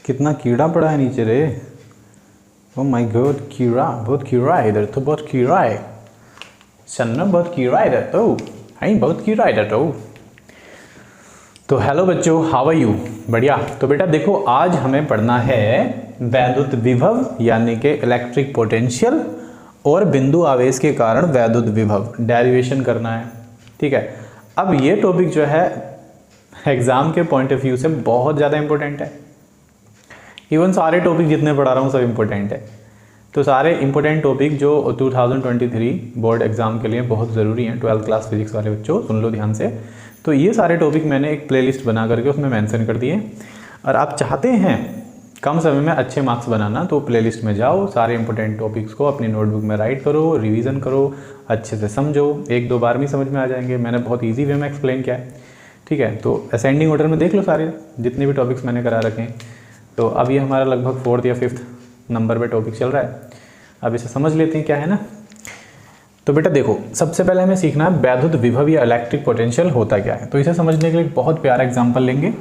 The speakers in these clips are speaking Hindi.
कितना कीड़ा पड़ा है नीचे रे। ओ माय गॉड, कीड़ा, बहुत कीड़ा है इधर, तो बहुत कीड़ा है सन्ना, बहुत कीड़ा है इधर तो, है बहुत कीड़ा है इधर तो हेलो बच्चों, हाउ आर यू? बढ़िया। तो बेटा देखो, आज हमें पढ़ना है वैद्युत विभव यानी कि इलेक्ट्रिक पोटेंशियल और बिंदु आवेश के कारण वैद्युत विभव डेरिवेशन करना है। ठीक है। अब ये टॉपिक जो है एग्जाम के पॉइंट ऑफ व्यू से बहुत ज़्यादा इंपॉर्टेंट है। इवन सारे टॉपिक जितने पढ़ा रहा हूँ सब इंपॉर्टेंट है। तो सारे इंपॉर्टेंट टॉपिक जो 2023 बोर्ड एग्जाम के लिए बहुत ज़रूरी हैं, 12th क्लास फिजिक्स वाले बच्चों सुन लो ध्यान से। तो ये सारे टॉपिक मैंने एक प्लेलिस्ट बना करके उसमें मेंशन कर दिए। और आप चाहते हैं कम समय में अच्छे मार्क्स बनाना, तो प्लेलिस्ट में जाओ, सारे इंपॉर्टेंट टॉपिक्स को अपनी नोटबुक में राइट करो, रिवीजन करो, अच्छे से समझो, 1-2 बार में समझ में आ जाएंगे। मैंने बहुत ईजी वे में एक्सप्लेन किया है। ठीक है। तो असेंडिंग ऑर्डर में देख लो सारे जितने भी टॉपिक्स मैंने करा रखे हैं। तो अब ये हमारा लगभग 4th या 5th नंबर पे टॉपिक चल रहा है। अब इसे समझ लेते हैं क्या है ना। तो बेटा देखो, सबसे पहले हमें सीखना है वैद्युत विभव या इलेक्ट्रिक पोटेंशियल होता क्या है। तो इसे समझने के लिए एक बहुत प्यारा एग्जांपल लेंगे।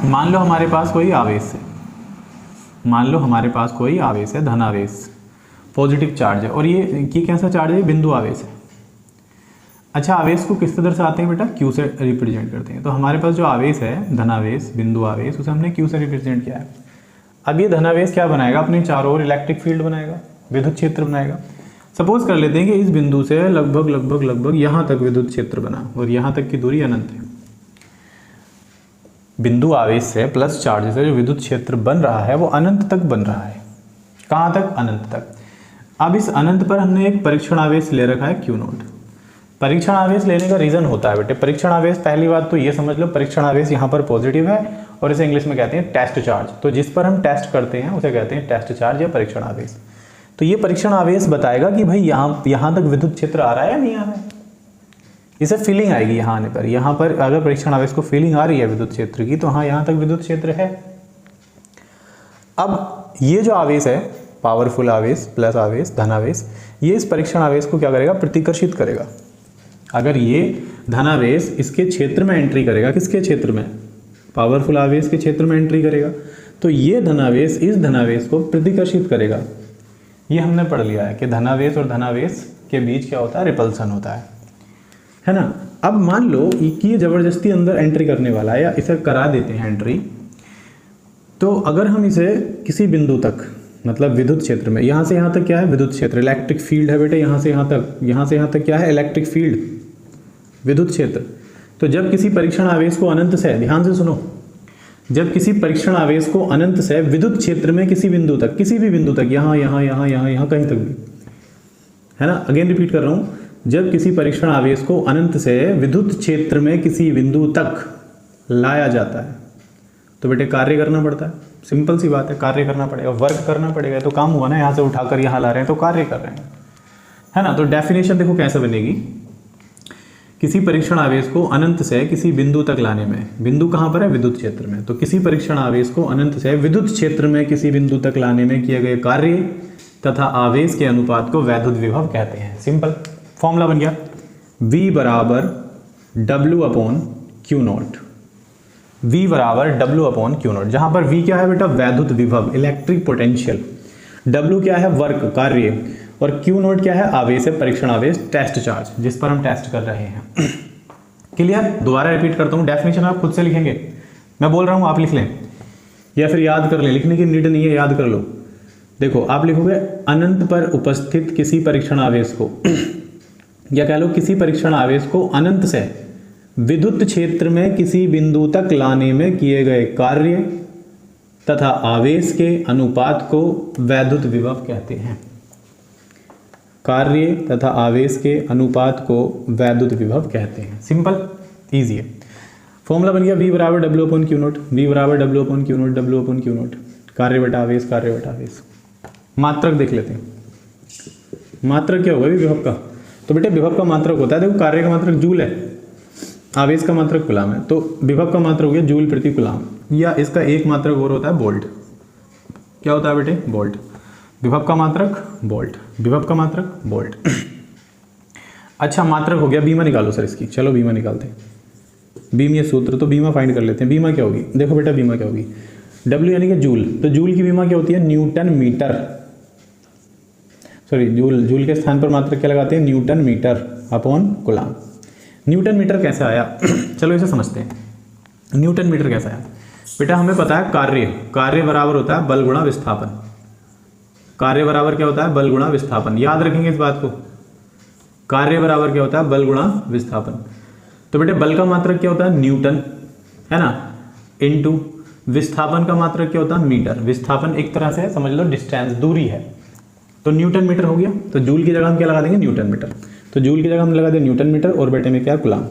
मान लो हमारे पास कोई आवेश है, मान लो हमारे पास कोई आवेश है, धन आवेश, पॉजिटिव चार्ज है, और ये कैसा चार्ज है? बिंदु आवेश है। अच्छा, आवेश को किस तरह से आते हैं बेटा? क्यू से रिप्रेजेंट करते हैं। तो हमारे पास जो आवेश है, धनावेश, बिंदु आवेश, उसे हमने क्यू से रिप्रेजेंट किया है। अब ये धनावेश क्या बनाएगा? अपने चारों ओर इलेक्ट्रिक फील्ड बनाएगा, विद्युत क्षेत्र बनाएगा। सपोज कर लेते हैं कि इस बिंदु से लगभग यहाँ तक विद्युत क्षेत्र बना और यहाँ तक की दूरी अनंत है। बिंदु आवेश से प्लस चार्ज से जो विद्युत क्षेत्र बन रहा है वो अनंत तक बन रहा है। कहाँ तक? अनंत तक। अब इस अनंत पर हमने एक परीक्षण आवेश ले रखा है Q0। परीक्षण आवेश लेने का रीजन होता है बेटे, परीक्षण आवेश, पहली बात तो ये समझ लो, परीक्षण आवेश यहाँ पर पॉजिटिव है और इसे इंग्लिश में कहते हैं टेस्ट चार्ज। तो जिस पर हम टेस्ट करते हैं उसे कहते हैं टेस्ट चार्ज या परीक्षण आवेश। तो ये परीक्षण आवेश बताएगा कि भाई यहाँ तक विद्युत क्षेत्र आ रहा है या नहीं आ रहा है। इसे फीलिंग आएगी यहाँ आने पर। यहाँ पर अगर परीक्षण आवेश को फीलिंग आ रही है विद्युत क्षेत्र की, तो हाँ यहाँ तक विद्युत क्षेत्र है। अब ये जो आवेश है, पावरफुल आवेश, प्लस आवेश, धनावेश, ये इस परीक्षण आवेश को क्या करेगा? प्रतिकर्षित करेगा। अगर ये धनावेश इसके क्षेत्र में एंट्री करेगा, किसके क्षेत्र में? पावरफुल आवेश के क्षेत्र में एंट्री करेगा, तो ये धनावेश इस धनावेश को प्रतिकर्षित करेगा। ये हमने पढ़ लिया है कि धनावेश और धनावेश के बीच क्या होता है? रिपल्सन होता है ना। अब मान लो कि ये जबरदस्ती अंदर एंट्री करने वाला है, या इसे करा देते हैं एंट्री। तो अगर हम इसे किसी बिंदु तक, मतलब विद्युत क्षेत्र में, यहाँ से यहाँ तक क्या है? विद्युत क्षेत्र, इलेक्ट्रिक फील्ड है बेटे, यहाँ से यहाँ तक, यहाँ से यहाँ तक क्या है? इलेक्ट्रिक फील्ड, विद्युत क्षेत्र। तो जब किसी परीक्षण आवेश को अनंत से, ध्यान से सुनो, जब किसी परीक्षण आवेश को अनंत से विद्युत क्षेत्र में किसी बिंदु तक, किसी भी बिंदु तक, यहाँ यहाँ यहाँ यहाँ यहाँ कहीं तक भी, है ना, अगेन रिपीट कर रहा हूँ, जब किसी परीक्षण आवेश को अनंत से विद्युत क्षेत्र में किसी बिंदु तक लाया जाता है तो बेटे कार्य करना पड़ता है। सिंपल सी बात है, कार्य करना पड़ेगा, वर्क करना पड़ेगा। तो काम हुआ ना, यहाँ से उठाकर यहाँ ला रहे हैं तो कार्य कर रहे हैं, है ना। तो डेफिनेशन देखो कैसे बनेगी। किसी परीक्षण आवेश को अनंत से किसी बिंदु तक लाने में, बिंदु कहाँ पर है? विद्युत क्षेत्र में। तो किसी परीक्षण आवेश को अनंत से विद्युत क्षेत्र में किसी बिंदु तक लाने में किए गए कार्य तथा आवेश के अनुपात को वैद्युत विभव कहते हैं। सिंपल फॉर्मूला बन गया, V बराबर W/Q0। V बराबर W/Q0, जहां पर V क्या है बेटा? वैद्युत विभव, इलेक्ट्रिक पोटेंशियल। W क्या है? वर्क, कार्य। और Q0 क्या है? आवेश है, परीक्षण आवेश, टेस्ट चार्ज, जिस पर हम टेस्ट कर रहे हैं। क्लियर? दोबारा रिपीट करता हूं, डेफिनेशन आप खुद से लिखेंगे, मैं बोल रहा हूं आप लिख लें या फिर याद कर लें। लिखने की नीड नहीं है, याद कर लो। देखो, आप लिखोगे अनंत पर उपस्थित किसी परीक्षण आवेश को या कह लो किसी परीक्षण आवेश को अनंत से विद्युत क्षेत्र में किसी बिंदु तक लाने में किए गए कार्य तथा आवेश के अनुपात को वैद्युत विभव कहते हैं। कार्य तथा आवेश के अनुपात को वैद्युत विभव कहते हैं। सिंपल, इजी है। फॉर्मूला बन गया, V बराबर W/Q0। V बराबर W/Q0, W/Q0, कार्य बटा आवेश, कार्य बटा आवेश। मात्रक देख लेते हैं। मात्रक क्या होगा विभव का? तो बेटे विभव का मात्रक होता है, देखो कार्य का मात्रक जूल है, आवेश का मात्रक कूलाम है, तो विभव का मात्रक हो गया जूल प्रति कूलाम, या इसका एक मात्रक और होता है वोल्ट। क्या होता है बेटे? वोल्ट। विभव का मात्रक वोल्ट, विभव का मात्रक वोल्ट। अच्छा, मात्रक हो गया। बीमा निकालो सर इसकी, चलो बीमा निकालते हैं। बीमा ये सूत्र, तो बीमा फाइंड कर लेते हैं। बीमा क्या होगी? देखो बेटा बीमा क्या होगी, W यानी कि जूल, तो जूल की विमा क्या होती है? न्यूटन मीटर, सॉरी जूल के स्थान पर मात्रक क्या लगाते हैं? Newton metre upon coulomb. Newton metre कैसे आया? चलो इसे समझते हैं। न्यूटन मीटर कैसा आया बेटा? हमें पता है कार्य बराबर होता है बल गुणा विस्थापन। कार्य बराबर क्या होता है? बल गुणा विस्थापन। याद रखेंगे इस बात को, कार्य बराबर क्या होता है? बल गुणा विस्थापन। तो बेटे बल का मात्रक क्या होता है? न्यूटन, है ना, इनटू विस्थापन का मात्रक क्या होता है? मीटर। विस्थापन एक तरह से समझ लो डिस्टेंस, दूरी है, तो न्यूटन मीटर हो गया। तो जूल की जगह हम क्या लगा देंगे? Newton metre. तो जूल की जगह हम लगा दें न्यूटन मीटर और बेटे में क्या? कूलाम।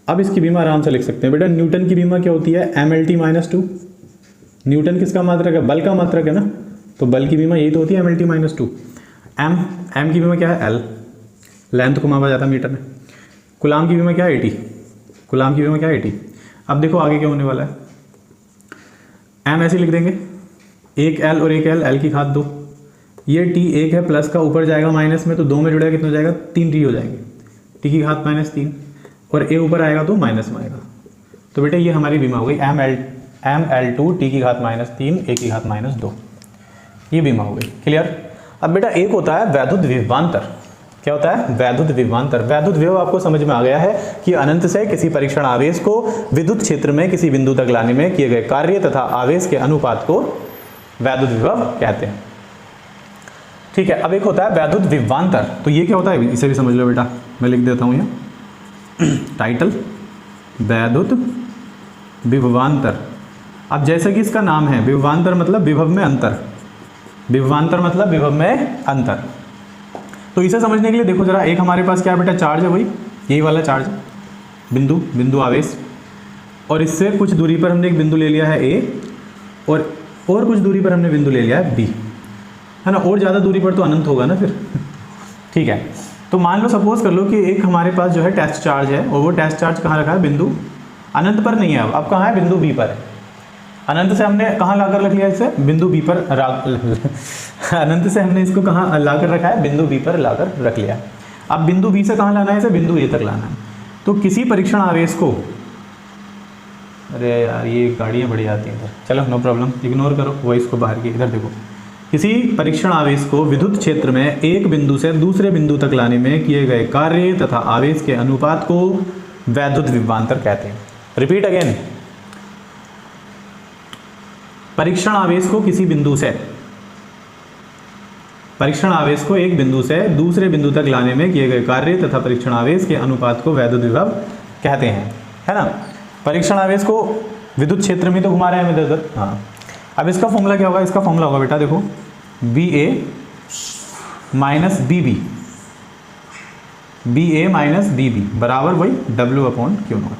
अब इसकी बीमा आराम से लिख सकते हैं बेटा। न्यूटन की बीमा क्या होती है? mLt-2। न्यूटन किसका मात्रक है? बल का मात्रक है ना, तो बल की बीमा यही तो होती है mLt-2। m की बीमा क्या है? L, लेंथ को मापा जाता है मीटर में। कूलाम की बीमा क्या है? 80। कूलाम की बीमा क्या है? 80। अब देखो आगे क्या होने वाला है। m ऐसे लिख देंगे, एक L और एक L की घात 2। ये T एक है, प्लस का ऊपर जाएगा माइनस में, तो 2 में जुड़ेगा, कितना हो जाएगा? 3T हो जाएंगे, T की घात -3, और A ऊपर आएगा तो माइनस में आएगा। तो बेटे ये हमारी बीमा हो गई mL2 T की घात -3 A की घात -2, ये बीमा हो गई। क्लियर? अब बेटा एक होता है वैद्युत विभवांतर। क्या होता है? वैद्युत विभवांतर। वैद्युत विभव आपको समझ में आ गया है कि अनंत से किसी परीक्षण आवेश को विद्युत क्षेत्र में किसी बिंदु तक लाने में किए गए कार्य तथा आवेश के अनुपात को वैद्युत विभव कहते हैं। ठीक है, अब एक होता है वैद्युत विभवांतर। तो ये क्या होता है? इसे भी समझ लो बेटा, मैं लिख देता हूँ यहाँ टाइटल, वैद्युत विभवांतर। अब जैसे कि इसका नाम है, विभवांतर मतलब विभव में अंतर, विभवांतर मतलब विभव में अंतर। तो इसे समझने के लिए देखो जरा, एक हमारे पास क्या है बेटा? चार्ज है, वही यही वाला चार्ज, बिंदु आवेश, और इससे कुछ दूरी पर हमने एक बिंदु ले लिया है A, और कुछ दूरी पर हमने बिंदु ले लिया है B, है ना, और ज़्यादा दूरी पर तो अनंत होगा ना फिर। ठीक है, तो मान लो, सपोज कर लो कि एक हमारे पास जो है टेस्ट चार्ज है, और वो टेस्ट चार्ज कहाँ रखा है? बिंदु अनंत पर नहीं है, अब कहाँ है? बिंदु B पर है। अनंत से हमने कहाँ लाकर रख लिया इसे? बिंदु B पर अनंत से हमने इसको कहाँ लाकर रखा है? बिंदु B पर लाकर रख लिया। अब बिंदु B से कहाँ लाना है इसे? बिंदु A तक लाना है। तो किसी परीक्षण आवेश को, अरे यार ये गाड़ियाँ बड़ी आती हैं इधर, चलो नो प्रॉब्लम, इग्नोर करो वॉइस को बाहर की। इधर देखो, किसी परीक्षण आवेश को विद्युत क्षेत्र में एक बिंदु से दूसरे बिंदु तक लाने में किए गए कार्य तथा आवेश के अनुपात को वैद्युत विभवांतर कहते हैं। रिपीट अगेन, परीक्षण आवेश को किसी बिंदु से, परीक्षण आवेश को एक बिंदु से दूसरे बिंदु तक लाने में किए गए कार्य तथा परीक्षण आवेश के अनुपात को वैद्युत विभव कहते हैं, है ना। परीक्षण आवेश को विद्युत क्षेत्र में तो घुमा रहे हैं इधर उधर। हाँ, अब इसका फॉर्मूला क्या होगा? इसका फॉर्मूला होगा बेटा, देखो, BA minus BB, BA minus BB बराबर वही W/Q0।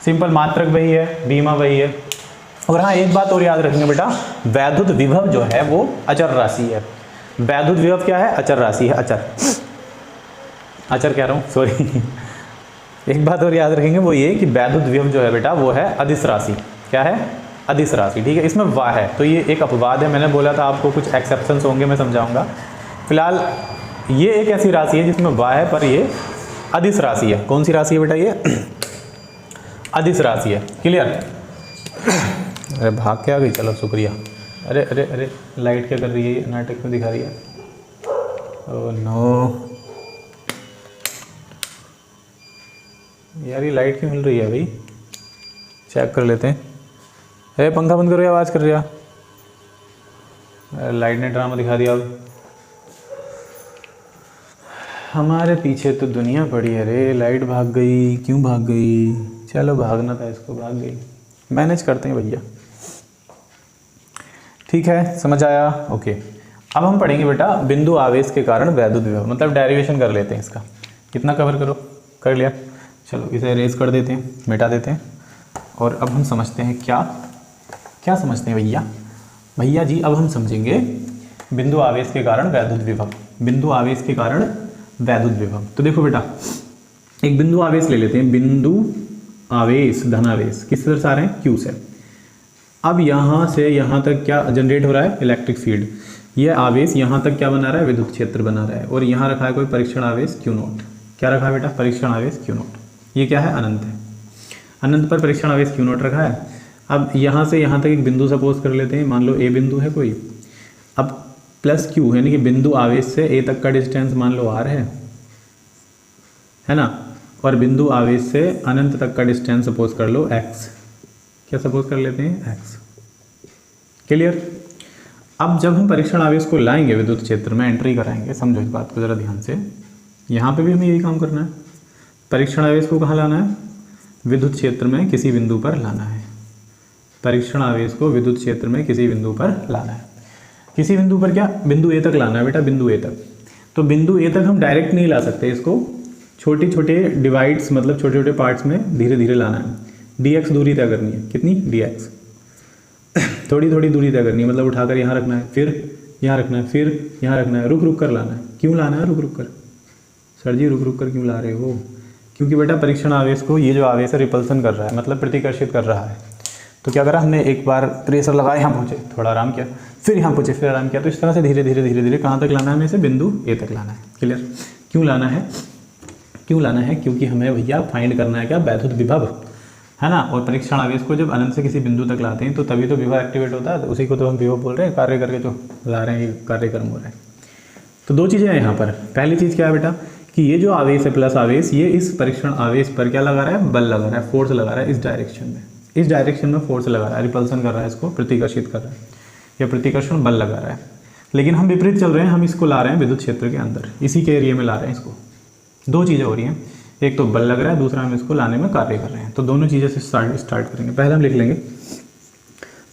सिंपल, मात्रक वही है, बीमा वही है। और हाँ, एक बात और याद रखेंगे बेटा, वैद्युत विभव जो है वो अचर राशि है। वैद्युत विभव क्या है? अचर राशि है, अचर कह रहा हूँ, सॉरी। एक बात और याद रखेंगे, वो ये कि वैद्युत विभव जो है बेटा वो है अदिश राशि। क्या है? अदिश राशि। ठीक है, इसमें वाह है, तो ये एक अपवाद है। मैंने बोला था आपको कुछ एक्सेप्शंस होंगे, मैं समझाऊंगा। फिलहाल ये एक ऐसी राशि है जिसमें वाह है, पर ये अदिश राशि है। कौन सी राशि है बेटा? ये अदिश राशि है। क्लियर? अरे भाग के आ गई, चलो शुक्रिया। अरे अरे अरे, लाइट क्या कर रही है? ये नाटक में दिखा रही है। ओह नो यार, ये लाइट क्यों मिल रही है भाई? चेक कर लेते हैं। अरे पंखा बंद करो, आवाज़ कर रही है। लाइट ने ड्रामा दिखा दिया। अब हमारे पीछे तो दुनिया पड़ी है रे। लाइट भाग गई, क्यों भाग गई? चलो भागना था इसको, भाग गई। मैनेज करते हैं भैया। ठीक है, समझ आया? ओके, अब हम पढ़ेंगे बेटा बिंदु आवेश के कारण वैद्युत विभव, मतलब डेरिवेशन कर लेते हैं इसका। कितना कवर करो? कर लिया। चलो इसे इरेज कर देते हैं, मिटा देते हैं। और अब हम समझते हैं क्या समझते हैं भैया जी? अब हम समझेंगे बिंदु आवेश के कारण वैद्युत विभव। बिंदु आवेश के कारण वैद्युत विभव। तो देखो बेटा, एक बिंदु आवेश ले लेते हैं। बिंदु आवेश, धनावेश किस तरह से आ रहे हैं? Q से। अब यहाँ से यहाँ तक क्या जनरेट हो रहा है? Electric field. यह आवेश यहाँ तक क्या बना रहा है? विद्युत क्षेत्र बना रहा है। और यहाँ रखा है कोई परीक्षण आवेश Q0। क्या रखा है बेटा? परीक्षण आवेश Q0। ये क्या है? अनंत है। अनंत पर परीक्षण आवेश Q0 रखा है। अब यहाँ से यहाँ तक एक बिंदु सपोज कर लेते हैं, मान लो ए बिंदु है कोई। अब प्लस क्यू यानी कि बिंदु आवेश से ए तक का डिस्टेंस मान लो आर है ना, और बिंदु आवेश से अनंत तक का डिस्टेंस सपोज कर लो एक्स। क्या सपोज कर लेते हैं? एक्स। क्लियर? अब जब हम परीक्षण आवेश को लाएंगे विद्युत क्षेत्र में, एंट्री कराएंगे, समझो इस बात को ज़रा ध्यान से, यहाँ पे भी हमें यही काम करना है। परीक्षण आवेश को कहाँ लाना है? विद्युत क्षेत्र में किसी बिंदु पर लाना है। परीक्षण आवेश को विद्युत क्षेत्र में किसी बिंदु पर लाना है। किसी बिंदु पर क्या? बिंदु ए तक लाना है बेटा, बिंदु ए तक। तो बिंदु ए तक हम डायरेक्ट नहीं ला सकते, इसको छोटे छोटे डिवाइड्स मतलब छोटे छोटे पार्ट्स में धीरे धीरे लाना है। dx दूरी तय करनी है। कितनी? dx। थोड़ी थोड़ी दूरी तय करनी है, मतलब उठाकर यहाँ रखना है, फिर यहाँ रखना है, फिर यहाँ रखना है, रुक रुक कर लाना है। क्यों लाना है रुक रुक कर? सर जी रुक रुक कर क्यों ला रहे हो? क्योंकि बेटा परीक्षण आवेश को ये जो आवेश है रिपल्सन कर रहा है, मतलब प्रतिकर्षित कर रहा है। तो क्या करा हमने? एक बार प्रेशर लगाया, यहाँ पहुँचे, थोड़ा आराम किया, फिर यहाँ पहुँचे, फिर आराम किया। तो इस तरह से धीरे धीरे धीरे धीरे कहाँ तक लाना है हमें? से बिंदु ए तक लाना है। क्लियर? क्यों लाना है? क्यों लाना है? क्योंकि हमें भैया फाइंड करना है क्या? वैद्युत विभव, है ना। और परीक्षण आवेश को जब अनंत से किसी बिंदु तक लाते हैं तो तभी तो विभव एक्टिवेट होता है, तो उसी को तो हम विभव बोल रहे हैं। कार्य करके जो ला रहे हैं, ये कार्यक्रम हो रहा है। तो दो चीज़ें हैं यहाँ पर। पहली चीज़ क्या है बेटा कि ये जो आवेश है प्लस आवेश, ये इस परीक्षण आवेश पर क्या लगा रहा है? बल लगा रहा है, फोर्स लगा रहा है इस डायरेक्शन में। इस डायरेक्शन में फोर्स लगा रहा है, रिपल्सन कर रहा है, इसको प्रतिकर्षित कर रहा है, या प्रतिकर्षण बल लगा रहा है। लेकिन हम विपरीत चल रहे हैं, हम इसको ला रहे हैं विद्युत क्षेत्र के अंदर, इसी के एरिया में ला रहे हैं इसको। दो चीज़ें हो रही हैं, एक तो बल लग रहा है, दूसरा हम इसको लाने में कार्य कर रहे हैं। तो दोनों चीज़ें से स्टार्ट करेंगे। पहले हम लिख लेंगे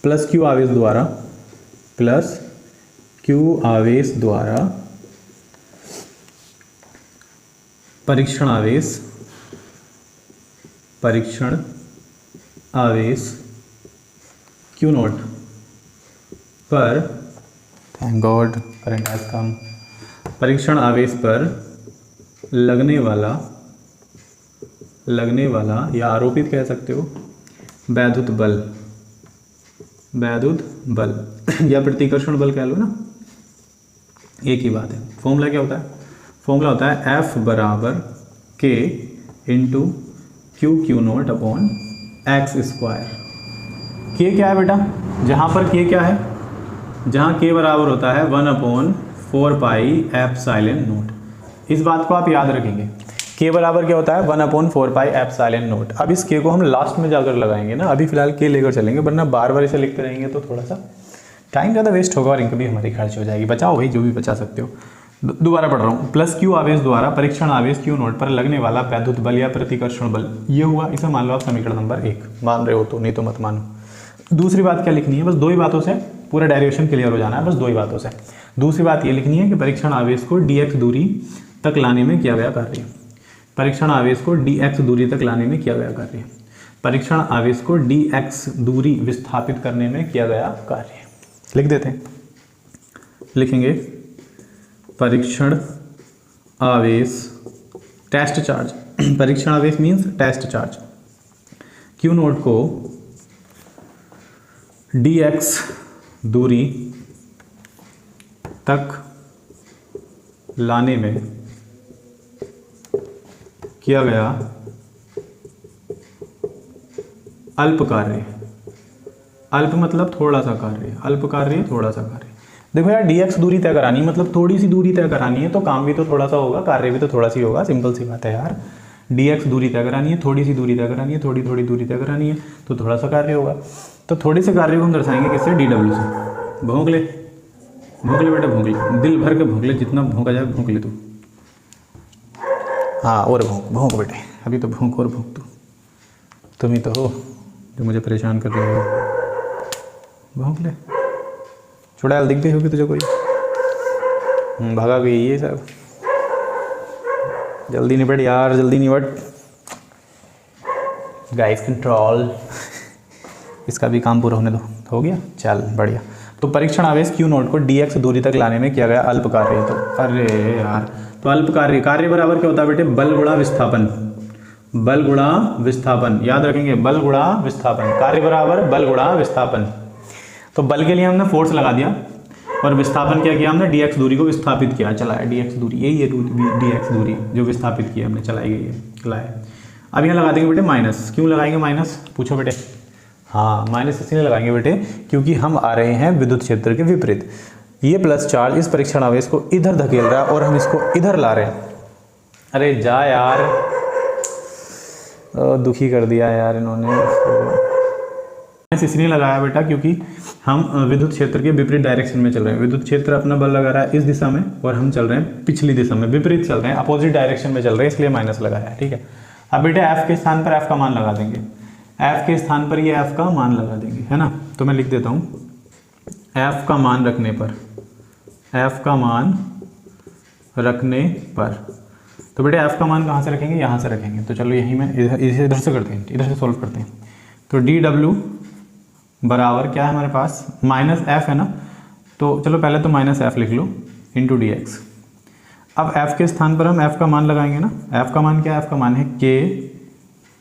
प्लस क्यू आवेश द्वारा, प्लस क्यू आवेश द्वारा परीक्षण आवेश क्यू नॉट पर, thank God current has come, परीक्षण आवेश पर लगने वाला या आरोपित कह सकते हो वैद्युत बल या प्रतिकर्षण बल कह लो ना, एक ही बात है। फॉर्मूला क्या होता है? फॉर्मूला होता है F बराबर K into Q not upon x square. K क्या है बेटा? जहाँ पर K क्या है? जहाँ K बराबर होता है 1/4 एप्सिलॉन नॉट। इस बात को आप याद रखेंगे। K बराबर क्या होता है? 1/4 एप्सिलॉन नॉट। अब इस K को हम लास्ट में जाकर लगाएंगे ना, अभी फिलहाल K लेकर चलेंगे, वरना बार बार इसे लिखते रहेंगे तो थोड़ा सा टाइम ज़्यादा वेस्ट होगा और इनका भी हमारी खर्च हो जाएगी। बचाओ भाई, जो भी बचा सकते हो। दोबारा पढ़ रहा हूँ। प्लस क्यू आवेश द्वारा परीक्षण आवेश क्यू नोट पर लगने वाला वैद्युत बल या प्रतिकर्षण बल, ये हुआ। इसे मान लो आप समीकरण नंबर 1। मान रहे हो तो, नहीं तो मत मानो। दूसरी बात क्या लिखनी है? बस दो ही बातों से पूरा डेरिवेशन क्लियर हो जाना है, बस दो ही बातों से। दूसरी बात ये लिखनी है कि परीक्षण आवेश को dx दूरी तक लाने में किया गया कार्य। परीक्षण आवेश को dx दूरी तक लाने में किया गया कार्य। परीक्षण आवेश को dx दूरी विस्थापित करने में किया गया कार्य। लिख देते हैं, लिखेंगे परीक्षण आवेश टेस्ट चार्ज। परीक्षण आवेश means test charge. Q naught को dx दूरी तक लाने में किया गया अल्प कार्य। अल्प मतलब थोड़ा सा कार्य, अल्प कार्य थोड़ा सा कार्य। देखो यार, dx दूरी तय करानी मतलब थोड़ी सी दूरी तय करानी है, तो काम भी तो थोड़ा सा होगा, कार्य भी तो थोड़ा सी होगा। सिंपल सी बात है यार। dx दूरी तय करानी है, थोड़ी सी दूरी तय करानी है, थोड़ी थोड़ी दूरी तय करानी है, तो थोड़ा सा कार्य होगा। तो थोड़े से कार्य को हम दर्शाएंगे किससे? dw से। भोंक ले बेटा, भोंक ले, दिल भर के भोंक ले, जितना भोंका जाए भोंक ले तू। हाँ, और भोंक बेटे, अभी तो भोंक और भोंक तू। तुम ही तो हो जो मुझे परेशान कर रहे हो। भोंक ले। चुड़ैल दिख गई होगी तुझे कोई? भागा गई ये सब। जल्दी निपट यार, जल्दी निपट। Guys control. इसका भी काम पूरा होने दो। हो गया? चल बढ़िया। तो परीक्षण आवेश क्यू नोट को dx दूरी तक लाने में किया गया अल्प कार्य। तो अरे यार, तो अल्प कार्य बराबर क्या होता है बेटे? बल गुणा विस्थापन। बल गुणा विस्थापन, याद रखेंगे, बल गुणा विस्थापन। कार्य बराबर बल गुणा विस्थापन। तो बल के लिए हमने फोर्स लगा दिया और विस्थापन क्या किया हमने? dx दूरी को विस्थापित किया, चलाया। dx दूरी, यही है dx दूरी जो विस्थापित की हमने, चलाई गई है, चलाया। अब यहाँ लगा देंगे बेटे माइनस। क्यों लगाएंगे माइनस? पूछो बेटे। हाँ, माइनस इसलिए लगाएंगे बेटे क्योंकि हम आ रहे हैं विद्युत क्षेत्र के विपरीत। ये प्लस चार्ज इस परीक्षण आवेश को इधर धकेल रहा है और हम इसको इधर ला रहे हैं। अरे जा यार, दुखी कर दिया यार इन्होंने। माइनस इसलिए लगाया बेटा क्योंकि हम विद्युत क्षेत्र के विपरीत डायरेक्शन में चल रहे हैं। विद्युत क्षेत्र अपना बल लगा रहा है इस दिशा में और हम चल रहे हैं पिछली दिशा में, विपरीत चल रहे हैं, अपोजिट डायरेक्शन में चल रहे हैं, इसलिए माइनस लगाया है। ठीक है, अब बेटा एफ के स्थान पर एफ का मान लगा देंगे। एफ के स्थान पर ये एफ का मान लगा देंगे, है ना। तो मैं लिख देता हूँ एफ का मान रखने पर, एफ का मान रखने पर, तो बेटा एफ का मान कहाँ से रखेंगे, यहाँ से रखेंगे। तो चलो यही मैं इधर से करते हैं, इधर से सॉल्व करते हैं। तो डी डब्ल्यू बराबर क्या है हमारे पास, माइनस एफ है ना, तो चलो पहले तो माइनस एफ लिख लो इंटू डी एक्स। अब एफ के स्थान पर हम एफ का मान लगाएंगे ना। एफ का मान क्या है, एफ का मान है के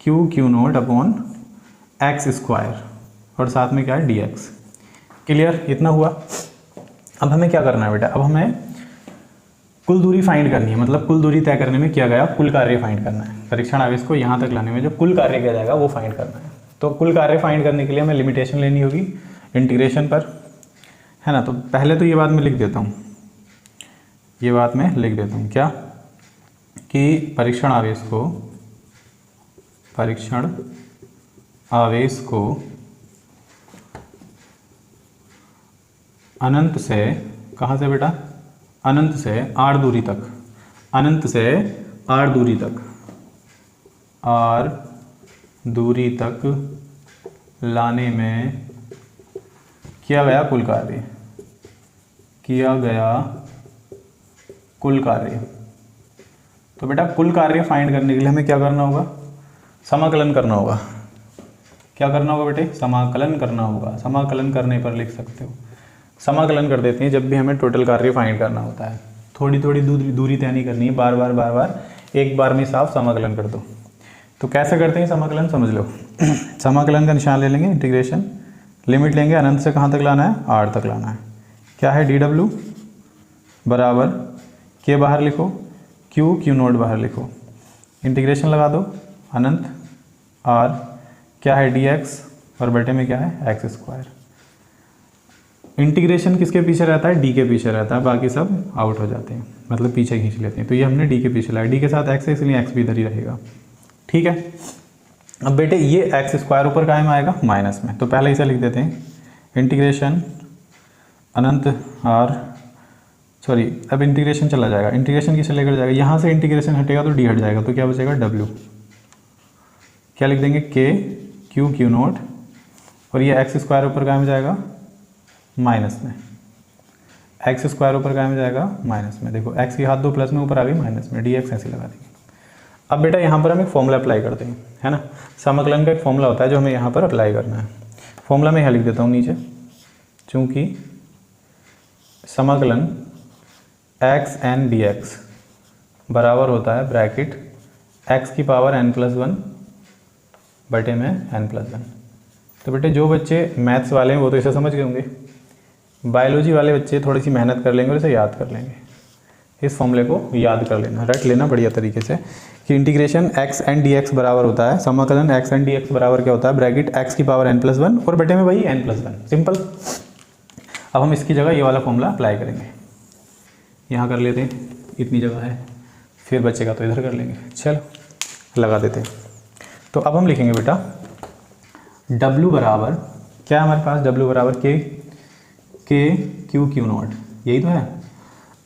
Q naught upon x square और साथ में क्या है डी एक्स। क्लियर, इतना हुआ। अब हमें क्या करना है बेटा, अब हमें कुल दूरी फाइंड करनी है, मतलब कुल दूरी तय करने में किया गया कुल कार्य फाइंड करना है। परीक्षण आवेश को यहाँ तक लाने में जो कुल कार्य किया जाएगा वो फाइंड करना है। तो कुल कार्य फाइंड करने के लिए हमें लिमिटेशन लेनी होगी इंटीग्रेशन पर, है ना। तो पहले तो ये बात मैं लिख देता हूँ, ये बात मैं लिख देता हूँ क्या, कि परीक्षण आवेश को अनंत से, कहाँ से बेटा, अनंत से आर दूरी तक, अनंत से आर दूरी तक, आर दूरी तक लाने में किया गया कुल कार्य, किया गया कुल कार्य। तो बेटा कुल कार्य फाइंड करने के लिए हमें क्या करना होगा, समाकलन करना होगा। क्या करना होगा बेटे, समाकलन करना होगा। समाकलन करने पर लिख सकते हो, समाकलन कर देते हैं जब भी हमें टोटल कार्य फाइंड करना होता है। थोड़ी थोड़ी दूरी तय नहीं करनी है, बार बार एक बार में साफ समाकलन कर दो। तो कैसे करते हैं समाकलन, समझ लो। समाकलन का निशान ले लेंगे, इंटीग्रेशन, लिमिट लेंगे, अनंत से कहाँ तक लाना है, आर तक लाना है। क्या है, डी डब्ल्यू बराबर के बाहर लिखो, क्यू नोट बाहर लिखो, इंटीग्रेशन लगा दो, अनंत आर, क्या है डी एक्स और बटे में क्या है एक्स स्क्वायर। इंटीग्रेशन किसके पीछे रहता है, डी के पीछे रहता है, बाकी सब आउट हो जाते हैं, मतलब पीछे खींच लेते हैं। तो ये हमने डी के पीछे लाया, डी के साथ एक्स है इसलिए एक्स भी इधर ही रहेगा। ठीक है, अब बेटे ये एक्स स्क्वायर ऊपर कायम आएगा माइनस में, तो पहले इसे लिख देते हैं इंटीग्रेशन अनंत आर, सॉरी अब इंटीग्रेशन चला जाएगा, इंटीग्रेशन किसे लेकर जाएगा, यहाँ से इंटीग्रेशन हटेगा तो डी हट जाएगा, तो क्या बचेगा डब्ल्यू, क्या लिख देंगे के क्यू नोट, और ये एक्स स्क्वायर ऊपर कायम जाएगा माइनस में, एक्स स्क्वायर ऊपर कायम जाएगा माइनस में। देखो एक्स की हाथ दो प्लस में, ऊपर आ गई माइनस में, डी एक्स ऐसे लगा देंगे। अब बेटा यहाँ पर हम एक फॉर्मूला अप्लाई करते हैं, है ना। समाकलन का एक फॉर्मूला होता है जो हमें यहाँ पर अप्लाई करना है। फॉर्मूला मैं यहाँ लिख देता हूँ नीचे, चूँकि समाकलन एक्स एन डी एक्स बराबर होता है ब्रैकेट एक्स की पावर n प्लस 1 बटे में n प्लस 1। तो बेटे जो बच्चे मैथ्स वाले हैं वो तो इसे समझ गए होंगे, बायोलॉजी वाले बच्चे थोड़ी सी मेहनत कर लेंगे और इसे याद कर लेंगे। इस फॉर्मूले को याद कर लेना, रट लेना बढ़िया तरीके से कि integration X N D X बराबर होता है, समाकलन एक्स एन डी एक्स बराबर क्या होता है, ब्रैकेट एक्स की पावर n प्लस 1 और बटे में वही n प्लस 1, सिंपल। अब हम इसकी जगह ये वाला फॉर्मूला अप्लाई करेंगे, यहाँ कर लेते हैं, इतनी जगह है, फिर बचेगा तो इधर कर लेंगे, चलो लगा देते हैं। तो अब हम लिखेंगे बेटा W बराबर क्या है हमारे पास, W बराबर के क्यू नोट, यही तो है।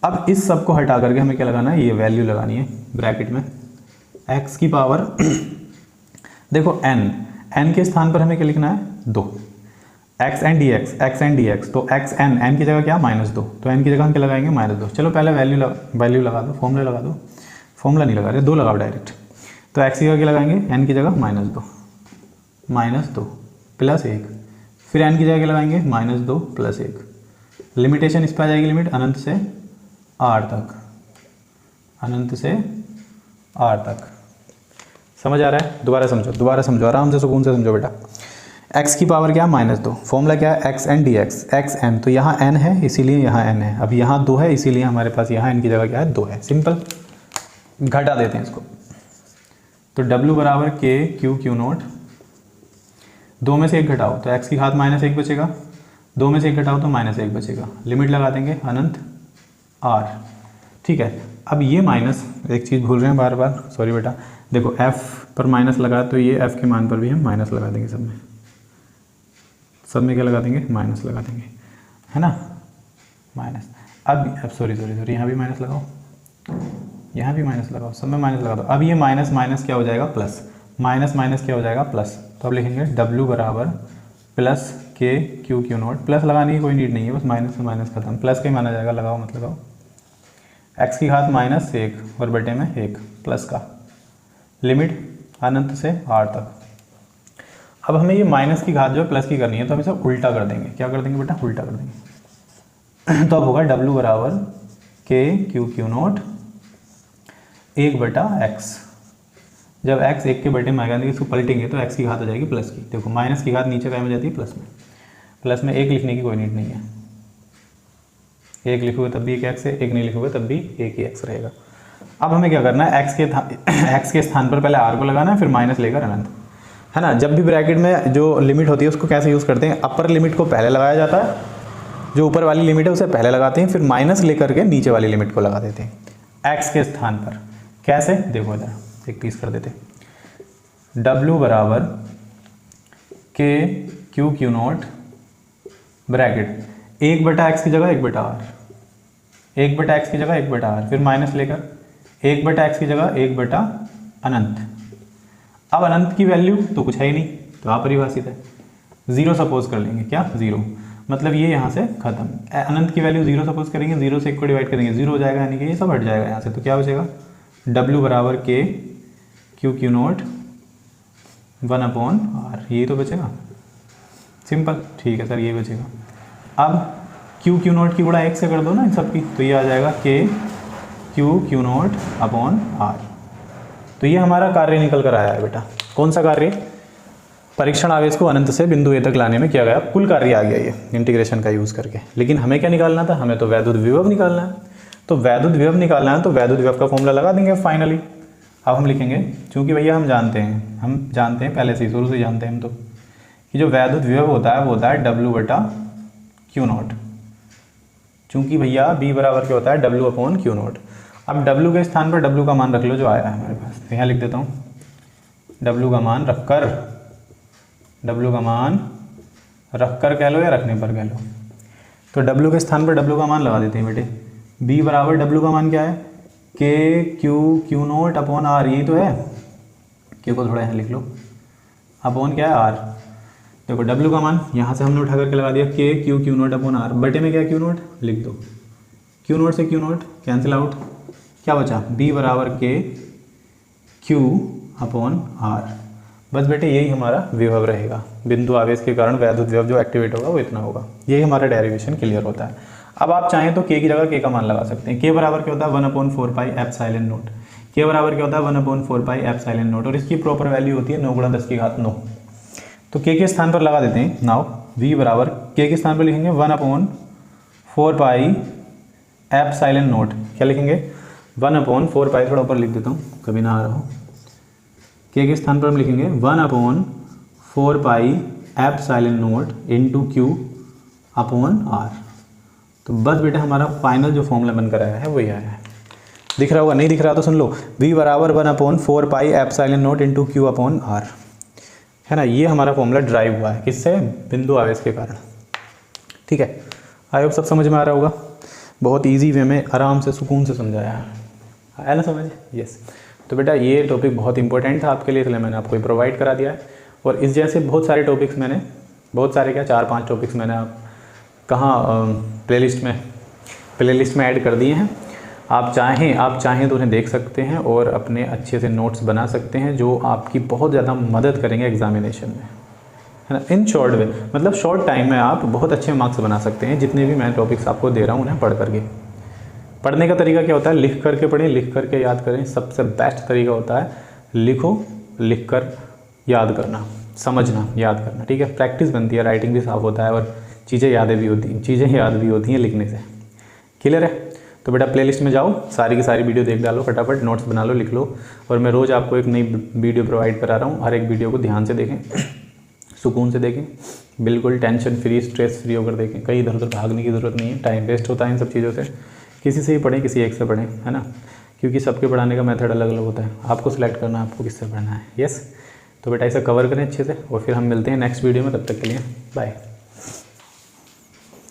अब इस सब को हटा करके हमें क्या लगाना है, ये वैल्यू लगानी है ब्रैकेट में x की पावर देखो n के स्थान पर हमें क्या लिखना है 2, एक्स एन डी एक्स, तो एक्स एन की जगह क्या -2, तो n की जगह हम क्या लगाएंगे -2। चलो पहले वैल्यू लगा दो, फॉर्मूला लगा दो, फॉर्मूला नहीं लगा रहे, 2 लगाओ डायरेक्ट। तो x की जगह क्या लगाएंगे, n की जगह -2 प्लस 1, फिर n की जगह क्या लगाएंगे -2 प्लस 1। लिमिटेशन इस पर आ जाएगी, लिमिट अनंत से r तक, अनंत से r तक। समझ आ रहा है, दोबारा समझो, आराम से सुकून से समझो बेटा। x की पावर क्या -2, फॉर्मूला क्या है X N D X, X N, तो यहाँ n है इसीलिए यहाँ n है, अब यहाँ 2 है इसीलिए हमारे पास यहाँ n की जगह क्या है 2 है, सिंपल। घटा देते हैं इसको, तो W बराबर के क्यू नोट 2 में से 1 घटाओ तो x की घात -1 बचेगा, 2 में से 1 घटाओ तो -1 बचेगा। लिमिट लगा देंगे अनंत r। ठीक है, अब ये माइनस, एक चीज़ भूल रहे हैं बार बार, सॉरी बेटा, देखो f पर माइनस लगा तो ये f के मान पर भी हम माइनस लगा देंगे, सब में क्या लगा देंगे, माइनस लगा देंगे, है ना, माइनस। अब सॉरी यहाँ भी माइनस लगाओ, यहाँ भी माइनस लगाओ, सब में माइनस लगा दो। अब ये माइनस माइनस क्या हो जाएगा, प्लस, माइनस माइनस क्या हो जाएगा, प्लस। तो अब लिखेंगे W बराबर प्लस के क्यू क्यू नॉट, प्लस लगाने की कोई नीड नहीं है, बस माइनस से माइनस खत्म, प्लस का ही माना जाएगा, लगाओ मत लगाओ। x की घात -1 और बटे में 1 प्लस का, लिमिट अनंत से r तक। अब हमें ये माइनस की घात जो है प्लस की करनी है, तो हम इसे उल्टा कर देंगे। क्या कर देंगे बेटा, उल्टा कर देंगे। तो अब होगा W बराबर के क्यू क्यू नॉट 1/x। जब x 1 के बटे में आएगा, इसको पलटेंगे तो x की घात हो जाएगी प्लस की। देखो माइनस की घात नीचे काय में जाती है, प्लस में। प्लस में 1 लिखने की कोई नीड नहीं है, 1 लिखोगे तब भी 1x है, 1 नहीं लिखोगे तब भी 1 ही x रहेगा। अब हमें क्या करना है, x के स्थान पर पहले r को लगाना है, फिर माइनस लेकर अनंत, है ना। जब भी ब्रैकेट में जो लिमिट होती है उसको कैसे यूज़ करते हैं, अपर लिमिट को पहले लगाया जाता है, जो ऊपर वाली लिमिट है उसे पहले लगाते हैं, फिर माइनस लेकर के नीचे वाली लिमिट को लगा देते हैं x के स्थान पर। कैसे, देखो इधर एक पीस कर देते, W बराबर के Q Q not bracket 1/x की जगह 1/r, 1/x की जगह 1/r, फिर माइनस लेकर 1/x की जगह 1 अनंत। अब अनंत की वैल्यू तो कुछ है ही नहीं, तो अपरिभाषित है, 0 सपोज कर लेंगे। क्या, 0, मतलब ये यहाँ से खत्म। अनंत की वैल्यू 0 सपोज करेंगे, 0 से 1 को डिवाइड करेंगे, 0 हो जाएगा, यानी कि ये सब हट जाएगा यहाँ से। तो क्या बचेगा, W बराबर के क्यू क्यू नॉट 1/r, यही तो बचेगा, सिंपल। ठीक है सर, ये बचेगा। अब क्यू क्यू नॉट की गुणा 1 से कर दो ना इन सब की, तो ये आ जाएगा के Q Q not upon r। तो ये हमारा कार्य निकल कर आया है बेटा। कौन सा कार्य, परीक्षण आवेश को अनंत से बिंदु A तक लाने में किया गया कुल कार्य आ गया ये इंटीग्रेशन का यूज़ करके। लेकिन हमें क्या निकालना था, हमें तो वैद्युत विभव निकालना है। तो वैद्युत विभव निकालना है तो वैद्युत विभव का फॉर्मूला लगा देंगे फाइनली। अब हम लिखेंगे, क्योंकि भैया हम जानते हैं पहले से, शुरू से जानते हैं हम तो, कि जो वैद्युत विभव होता है वो होता है W बटा क्यू नॉट। चूँकि भैया B बराबर क्या होता है, W अपॉन क्यू नॉट। अब W के स्थान पर W का मान रख लो जो आया है हमारे पास, तो यहाँ लिख देता हूँ, W का मान रखकर, W का मान रखकर कह लो या रखने पर कह लो, तो W के स्थान पर W का मान लगा देते हैं बेटे। B बराबर W का मान क्या है, के Q Q not upon R, यही तो है, Q को थोड़ा यहाँ लिख लो, अपॉन क्या है R। देखो W का मान यहाँ से हमने उठा करके लगा दिया, के Q Q not upon R, बटे में क्या, क्यू नॉट लिख दो, क्यू नॉट से क्यू नॉट कैंसिल आउट, क्या बचा, B बराबर के क्यू अपॉन R। बस बेटे यही हमारा विभव रहेगा, बिंदु आवेश के कारण वैद्युत विभव जो एक्टिवेट होगा वो इतना होगा। यही हमारा डेरिवेशन क्लियर होता है। अब आप चाहें तो k की जगह k का मान लगा सकते हैं। k बराबर क्या होता है, 1/4 पाई एप्सिलॉन नॉट। k बराबर क्या होता है, 1/4 पाई एप्सिलॉन नॉट, और इसकी प्रॉपर वैल्यू होती है 9 × 10 की घात 9। तो k के स्थान पर लगा देते हैं। नाउ v बराबर k के स्थान पर लिखेंगे 1/4 पाई एप्सिलॉन नॉट। क्या लिखेंगे, 1/4 पाई, थोड़ा ऊपर लिख देता हूँ कभी ना आ रहा हो। k के स्थान पर हम लिखेंगे 1/4 pi epsilon not into Q upon r। तो बस बेटा हमारा फाइनल जो फॉर्मूला बनकर आया है वही आया है। दिख रहा होगा, नहीं दिख रहा तो सुन लो, v बराबर 1/4 pi epsilon not into Q upon r, है ना। ये हमारा फॉर्मूला ड्राइव हुआ है किससे, बिंदु आवेश के कारण। ठीक है, आई होप सब समझ में आ रहा होगा। बहुत ईजी वे में आराम से सुकून से समझाया है, आया ना समझ, यस। तो बेटा ये टॉपिक बहुत इंपॉर्टेंट था आपके लिए, इसलिए मैंने आपको प्रोवाइड करा दिया है। और इस जैसे बहुत सारे टॉपिक्स मैंने, बहुत सारे क्या, 4-5 टॉपिक्स मैंने आप कहाँ प्लेलिस्ट में ऐड कर दिए हैं। आप चाहें तो उन्हें देख सकते हैं और अपने अच्छे से नोट्स बना सकते हैं, जो आपकी बहुत ज़्यादा मदद करेंगे एग्जामिनेशन में, है ना। इन शॉर्ट वे, मतलब शॉर्ट टाइम में आप बहुत अच्छे मार्क्स बना सकते हैं। जितने भी मैं टॉपिक्स आपको दे रहा हूँ उन्हें पढ़ करके। पढ़ने का तरीका क्या होता है, लिख करके पढ़ें, लिख करके याद करें। सबसे बेस्ट तरीका होता है लिखो, लिख कर याद करना, समझना, याद करना। ठीक है, प्रैक्टिस बनती है, राइटिंग भी साफ होता है और चीज़ें याद भी होती हैं लिखने से। क्लियर है। तो बेटा प्लेलिस्ट में जाओ, सारी की सारी वीडियो देख डालो, फटाफट नोट्स बना लो, लिख लो। और मैं रोज़ आपको एक नई वीडियो प्रोवाइड करा रहा हूँ, हर एक वीडियो को ध्यान से देखें, सुकून से देखें, बिल्कुल टेंशन फ्री, स्ट्रेस फ्री होकर देखें, कहीं इधर उधर भागने की ज़रूरत नहीं है, टाइम वेस्ट होता है इन सब चीज़ों से। किसी से ही पढ़ें, किसी एक से पढ़ें, है ना, क्योंकि सबके पढ़ाने का मेथड अलग अलग होता है, आपको सिलेक्ट करना है आपको किससे पढ़ना है। यस, तो बेटा इसे कवर करें अच्छे से और फिर हम मिलते हैं नेक्स्ट वीडियो में, तब तक के लिए बाय।